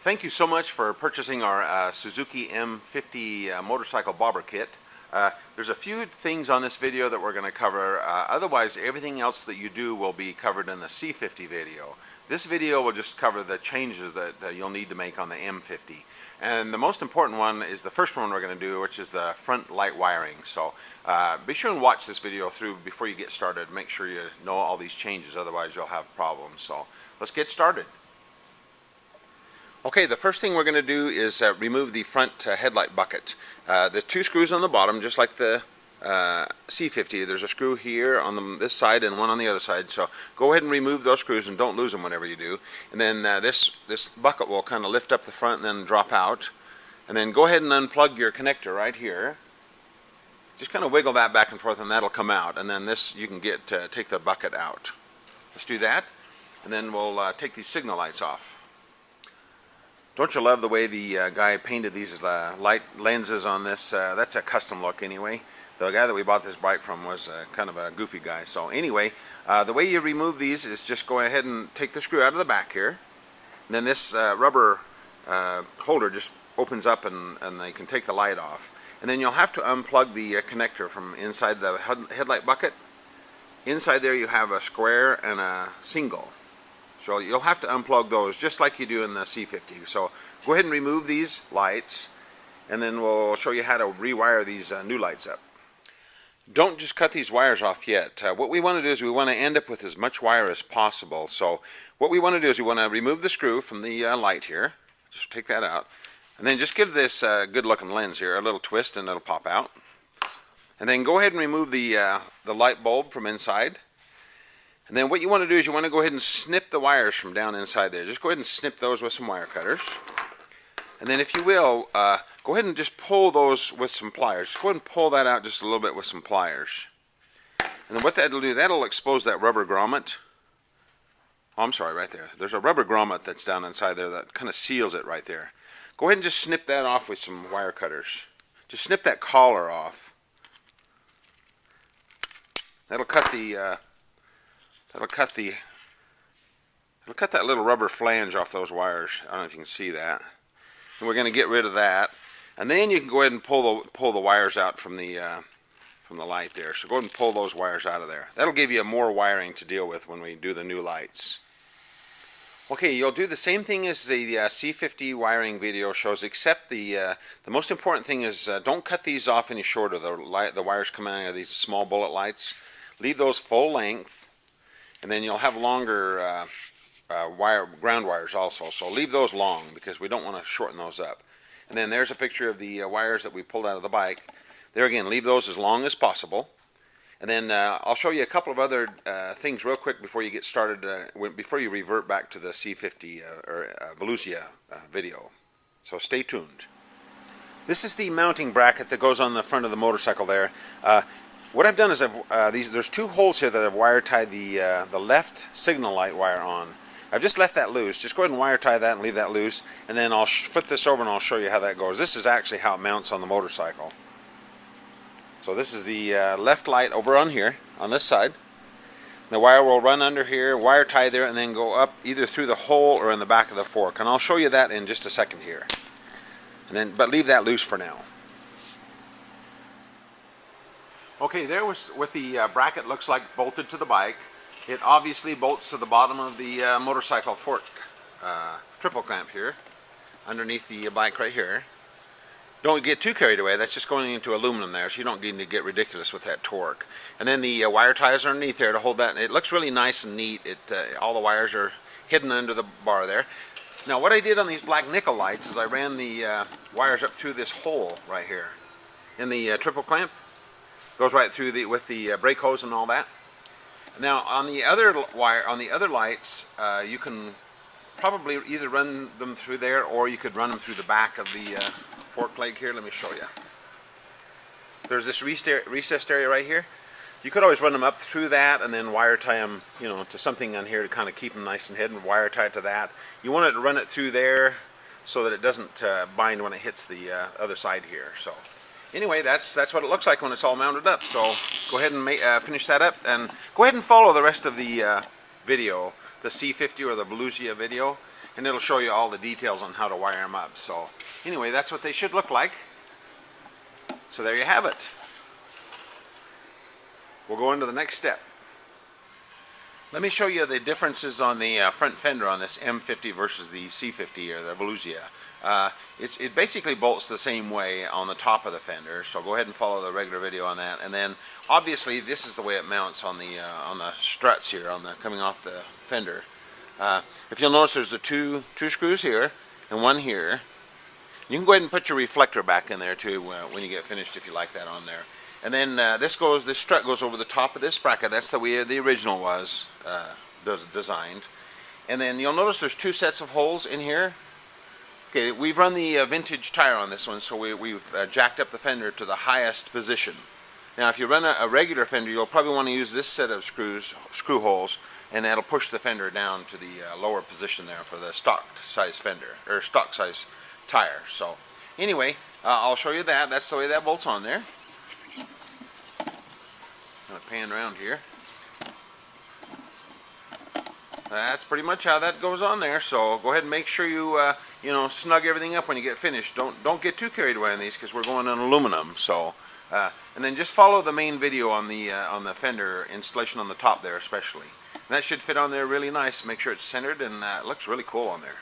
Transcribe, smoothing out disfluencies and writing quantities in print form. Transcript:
Thank you so much for purchasing our Suzuki M50 motorcycle bobber kit. There's a few things on this video that we're going to cover. Otherwise, everything else that you do will be covered in the C50 video. This video will just cover the changes that you'll need to make on the M50. And the most important one is the first one we're going to do, which is the front light wiring. So be sure and watch this video through before you get started. Make sure you know all these changes, otherwise you'll have problems. So let's get started. Okay, the first thing we're going to do is remove the front headlight bucket. The two screws on the bottom, just like the C50, there's a screw here on this side and one on the other side. So go ahead and remove those screws and don't lose them whenever you do. And then this bucket will kind of lift up the front and then drop out. And then go ahead and unplug your connector right here. Just kind of wiggle that back and forth and that'll come out. And then this you can take the bucket out. Let's do that. And then we'll take these signal lights off. Don't you love the way the guy painted these light lenses on this? That's a custom look anyway. The guy that we bought this bike from was kind of a goofy guy. So anyway, the way you remove these is just go ahead and take the screw out of the back here. And then this rubber holder just opens up and they can take the light off. And then you'll have to unplug the connector from inside the headlight bucket. Inside there you have a square and a single. So you'll have to unplug those just like you do in the C50. So go ahead and remove these lights and then we'll show you how to rewire these new lights up. Don't just cut these wires off yet. What we want to do is we want to end up with as much wire as possible. So what we want to do is we want to remove the screw from the light here. Just take that out. And then just give this good looking lens here a little twist and it'll pop out. And then go ahead and remove the light bulb from inside. And then what you want to do is you want to go ahead and snip the wires from down inside there. Just go ahead and snip those with some wire cutters. And then if you will, go ahead and just pull those with some pliers. Go ahead and pull that out just a little bit with some pliers. And then what that'll do, that'll expose that rubber grommet. Oh, I'm sorry, right there. There's a rubber grommet that's down inside there that kind of seals it right there. Go ahead and just snip that off with some wire cutters. Just snip that collar off. That'll cut the... It'll cut that little rubber flange off those wires. I don't know if you can see that. And we're going to get rid of that. And then you can go ahead and pull the wires out from the light there. So go ahead and pull those wires out of there. That'll give you more wiring to deal with when we do the new lights. Okay, you'll do the same thing as the C50 wiring video shows, except the most important thing is don't cut these off any shorter. The wires coming out of these small bullet lights. Leave those full length. And then you'll have longer ground wires also. So leave those long because we don't want to shorten those up. And then there's a picture of the wires that we pulled out of the bike. There again, leave those as long as possible. And then I'll show you a couple of other things real quick before you get started, before you revert back to the C50 or Volusia video. So stay tuned. This is the mounting bracket that goes on the front of the motorcycle there. What I've done is there's two holes here that I've wire tied the left signal light wire on. I've just left that loose. Just go ahead and wire tie that and leave that loose, and then I'll flip this over and I'll show you how that goes. This is actually how it mounts on the motorcycle. So this is the left light over on here, on this side. The wire will run under here, wire tie there, and then go up either through the hole or in the back of the fork. And I'll show you that in just a second here. But leave that loose for now. Okay, there was what the bracket looks like bolted to the bike. It obviously bolts to the bottom of the motorcycle fork triple clamp here, underneath the bike right here. Don't get too carried away. That's just going into aluminum there, so you don't need to get ridiculous with that torque. And then the wire ties are underneath there to hold that. It looks really nice and neat. All the wires are hidden under the bar there. Now what I did on these black nickel lights is I ran the wires up through this hole right here in the triple clamp. Goes right through with the brake hose and all that. Now on the other lights, you can probably either run them through there or you could run them through the back of the fork plate here. Let me show you. There's this recessed area right here. You could always run them up through that and then wire tie them, to something on here to kind of keep them nice and hidden. And wire tie it to that. You want to run it through there so that it doesn't bind when it hits the other side here. So. Anyway, that's what it looks like when it's all mounted up. So go ahead and finish that up and go ahead and follow the rest of the video. the C50 or the Volusia video, and it'll show you all the details on how to wire them up. So anyway, that's what they should look like. So there you have it. We'll go into the next step. Let me show you the differences on the front fender on this M50 versus the C50 or the Volusia. It basically bolts the same way on the top of the fender, so go ahead and follow the regular video on that. And then obviously this is the way it mounts on the struts here, coming off the fender. If you'll notice, there's the two screws here and one here. You can go ahead and put your reflector back in there too when you get finished, if you like that on there. And then this strut goes over the top of this bracket. That's the way the original was designed. And then you'll notice there's two sets of holes in here. Okay, we've run the vintage tire on this one, so we've jacked up the fender to the highest position. Now, if you run a regular fender, you'll probably want to use this set of screw holes, and that'll push the fender down to the lower position there for the stock size fender, or stock size tire. So anyway, I'll show you that. That's the way that bolts on there. I'm going to pan around here. That's pretty much how that goes on there. So go ahead and make sure you snug everything up when you get finished. Don't get too carried away on these, because we're going on aluminum. So and then just follow the main video on the fender installation on the top there, especially. And that should fit on there really nice. Make sure it's centered, and it looks really cool on there.